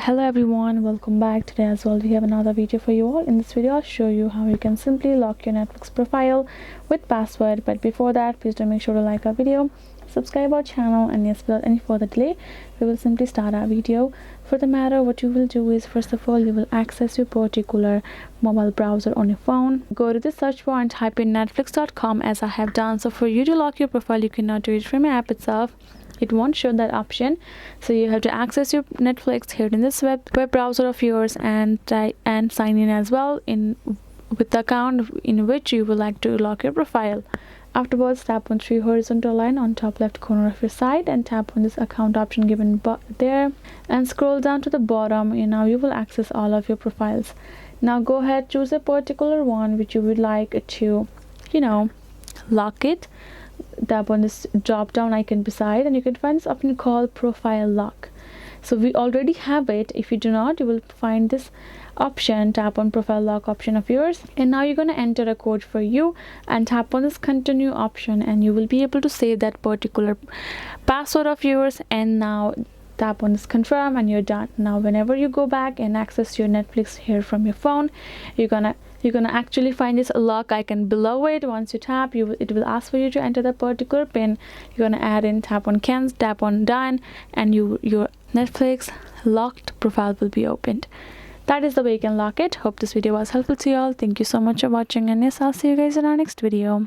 Hello everyone, welcome back. Today as well we have another video for you all. In this video I'll show you how you can simply lock your Netflix profile with password. But before that, please do make sure to like our video, subscribe our channel, and yes, without any further delay we will simply start our video. For the matter, what you will do is, first of all, you will access your particular mobile browser on your phone. Go to the search bar and type in netflix.com as I have done. So for you to lock your profile, you cannot do it from your app itself. It won't show that option, so you have to access your Netflix here in this web browser of yours and sign in as well with the account in which you would like to lock your profile. Afterwards, tap on three horizontal line on top left corner of your site and tap on this account option given there and scroll down to the bottom, and now you will access all of your profiles. Now go ahead, choose a particular one which you would like to lock it. Tap on this drop down icon beside and you can find this option called profile lock. So we already have it. If you do not, you will find this option. Tap on profile lock option of yours, and now you're going to enter a code for you and tap on this continue option, and you will be able to save that particular password of yours. And now tap on this confirm and you're done. Now whenever you go back and access your Netflix here from your phone, you're gonna actually find this lock icon below it. Once you tap, it will ask for you to enter the particular pin. You're gonna add in, tap on cancel, tap on done, and your Netflix locked profile will be opened. That is the way you can lock it. Hope this video was helpful to you all. Thank you so much for watching, and yes, I'll see you guys in our next video.